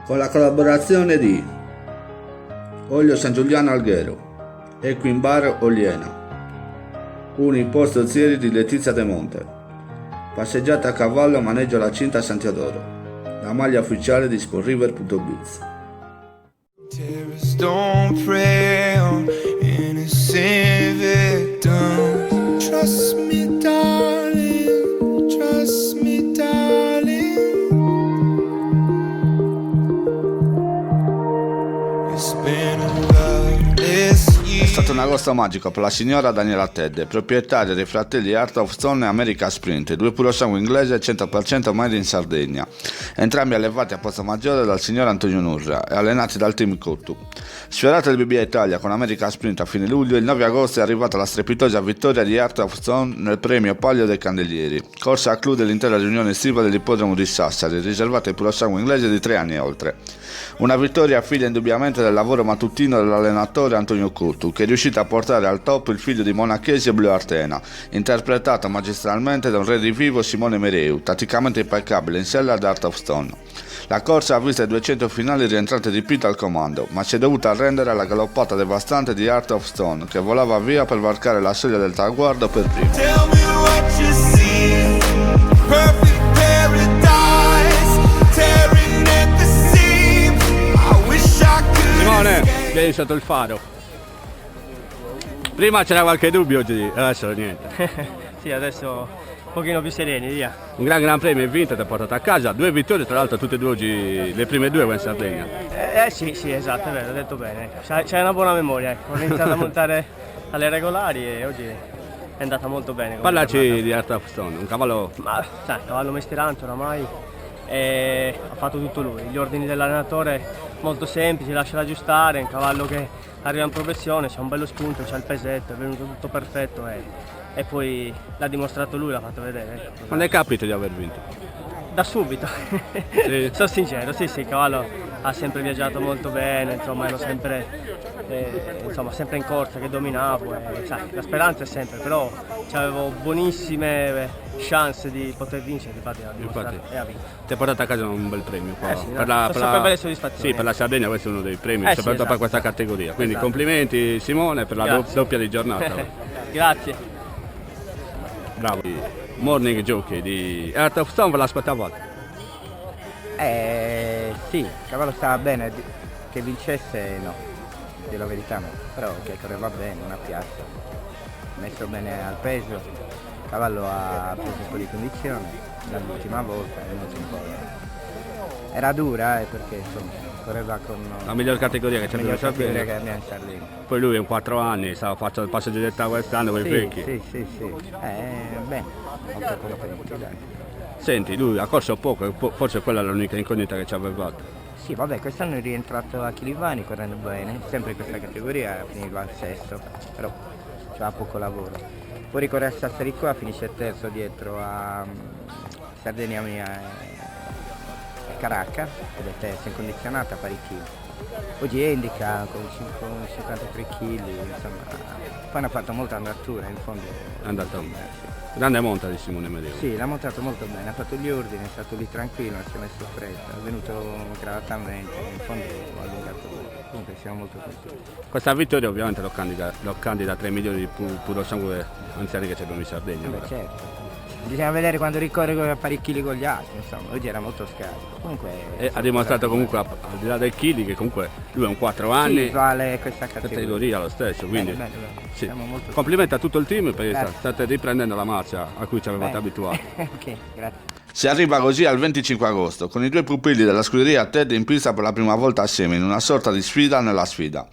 con la collaborazione di Olio San Giuliano Alghero, Equimbar Oliena, Uniposto Zieri di Letizia De Monte, Passeggiata a cavallo maneggio la cinta a Santiadoro, la maglia ufficiale di sportriver.biz. Terrorists don't prey on innocent victims. Trust me, darling. Trust me, darling. It's been a loveless È stato un agosto magico per la signora Daniela Tedde, proprietaria dei fratelli Art of Stone e America Sprint, due puro sangue inglese 100% made in Sardegna, entrambi allevati a Pozzo Maggiore dal signor Antonio Nurra e allenati dal team Cottu. Sfiorata il BBA Italia con America Sprint a fine luglio, il 9 agosto è arrivata la strepitosa vittoria di Art of Stone nel premio Palio dei Candelieri, corsa a clou dell'intera riunione estiva dell'ippodromo di Sassari, riservata ai puro sangue inglese di 3 anni e oltre. Una vittoria figlia indubbiamente del lavoro mattutino dell'allenatore Antonio Cottu, che è riuscito a portare al top il figlio di Monachesi e Blue Artena, interpretato magistralmente da un re di vivo Simone Mereu, tatticamente impeccabile in sella ad Art of Stone. La corsa ha visto i 200 finali rientrate di Pito al comando, ma si è dovuta arrendere alla galoppata devastante di Art of Stone, che volava via per varcare la soglia del traguardo per primo. Tell me what you see. Perfect paradise. Tearing at the seam. I wish I could. Simone, vieni sotto il faro. Prima c'era qualche dubbio oggi, adesso niente. Sì, adesso un pochino più sereni, via. Un gran premio vinto, ti ha portato a casa, 2 vittorie, tra l'altro tutte e due oggi, le prime 2 qua in Sardegna. Sì, esatto, è vero, hai detto bene. C'hai una buona memoria, ecco. Ho iniziato a montare alle regolari e oggi è andata molto bene. Parlaci di Art of Stone, un cavallo... Ma sai, cavallo mestierante oramai, e ha fatto tutto lui. Gli ordini dell'allenatore molto semplici, lascia aggiustare, è un cavallo che arriva in progressione, c'ha un bello spunto, c'ha il pesetto, è venuto tutto perfetto e poi l'ha dimostrato lui, l'ha fatto vedere. Ecco. Quando è capito di aver vinto? Da subito, Sì. sono sincero, sì, il cavallo ha sempre viaggiato molto bene, insomma ero sempre, sempre in corsa, che dominavo, sai, la speranza è sempre, però avevo buonissime chance di poter vincere, infatti l'ha dimostrato e ha vinto. Ti ha portato a casa un bel premio qua. Sì, sono sempre belle soddisfazioni. Sì, per la Sardegna questo è uno dei premi, Sì, soprattutto per esatto, questa esatto. categoria. Quindi Esatto. complimenti Simone per la Grazie. doppia di giornata. Grazie. Bravo. Morning Jockey di Art of Stone, ve l'aspettavate? Sì, il cavallo stava bene, che vincesse no, di la verità no, però che correva bene, una piazza, messo bene al peso, il cavallo ha preso un po' di condizione, dall'ultima volta, era dura perché insomma correva con La miglior categoria che c'è miglior in Sardegna. categoria che abbiamo in Sardegna. Poi lui in 4 anni stava facendo il passaggio d'età quest'anno con i vecchi. Sì, bene, molto contento, dai. Senti, lui ha corso poco, forse quella è l'unica incognita che ci avevate. Sì, vabbè, quest'anno è rientrato a Chilivani correndo bene, sempre in questa categoria, finiva al sesto, però c'ha poco lavoro. Poi ricorre a Sassari qua, finisce terzo dietro a Sardegna Mia e Caracca, ed è terzo, incondizionata, pari chili. Oggi indica con 53 kg, insomma, poi hanno fatto molta andatura, in fondo. È andato grande monta di Simone Medeo. Sì, l'ha montato molto bene, ha fatto gli ordini, è stato lì tranquillo, non si è messo fretta, è venuto gradatamente, in fondo ha allungato lui. Comunque siamo molto contenti. Questa vittoria ovviamente lo candida a 3 milioni di puro sangue anziani che c'è in Sardegna. Beh, ora. certo. Bisogna vedere quando ricorre con parecchi chili con gli altri, insomma, oggi era molto scarico. Comunque, E ha dimostrato comunque, al di là dei chili, che comunque lui ha un 4 anni, sì, vale questa categoria lo stesso, quindi Bene. sì. Siamo molto Complimenti a tutto il team perché Grazie. state riprendendo la marcia a cui ci avevate Bene. abituato. Ok, grazie. Si arriva così al 25 agosto, con i due pupilli della scuderia Ted in pista per la prima volta assieme in una sorta di sfida nella sfida.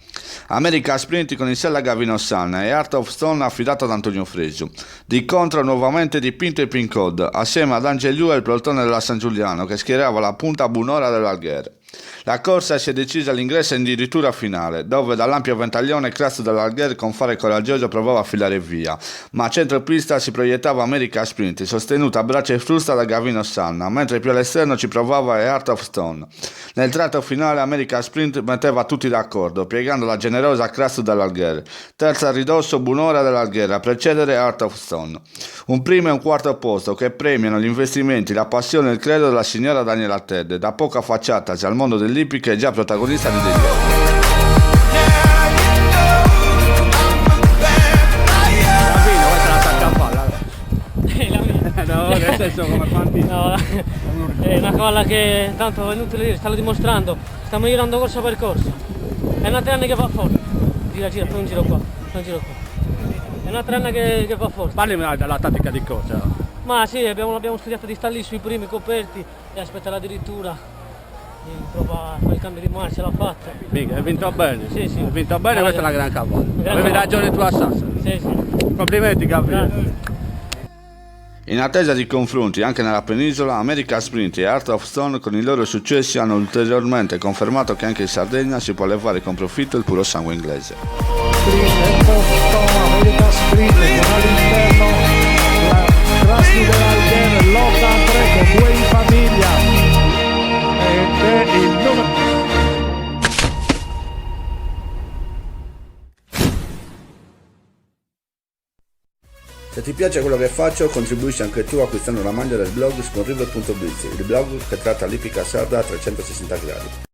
America Sprint con in sella Gavino Sanna e Art of Stone affidato ad Antonio Fresu. Di contro nuovamente Dipinto e Pin Code, assieme ad Angeliu e il pelotone della San Giuliano che schierava la punta Bunora dell'Algher. La corsa si è decisa all'ingresso addirittura finale, dove dall'ampio ventaglione Crasso dell'Algher con fare coraggioso provava a filare via, ma a centropista si proiettava America Sprint, sostenuta a braccia e frusta da Gavino Sanna, mentre più all'esterno ci provava Art of Stone. Nel tratto finale America Sprint metteva tutti d'accordo, piegando la generosa Crasso dell'Algher. Terza a ridosso Bunora dell'Algher a precedere Art of Stone. Un primo e un quarto posto che premiano gli investimenti, la passione e il credo della signora Daniela Tedde, da poco affacciatasi al mondo del all'Ippica è già protagonista di degli Oscar. Questa l'attacca a palla. No, nel senso come quanti. No, è una cavalla che tanto è inutile dire, sta dimostrando, sta migliorando corso per corso. È una trenna che va forte. Gira, fai un giro qua, È una trenna che va forte. Parli della tattica di corsa. Ma sì, l'abbiamo studiato di stare lì sui primi coperti e aspettare addirittura di provare quel cambio di marcia, l'ha fatta. Mica, hai vinto bene. Sì. Hai vinto bene, questa è una gran cavalla. Avevi cavalla. ragione tu a Sassari. Sì. Complimenti Gabriele. In attesa di confronti anche nella penisola, America Sprint e Art of Stone con i loro successi hanno ulteriormente confermato che anche in Sardegna si può allevare con profitto il puro sangue inglese. America Sprint con all'interno la Krasny dell'Alger, lotta a 3 con 2 in famiglia ed è il numero. Se ti piace quello che faccio, contribuisci anche tu acquistando la maglia del blog sporriver.biz, il blog che tratta l'ippica sarda a 360 gradi.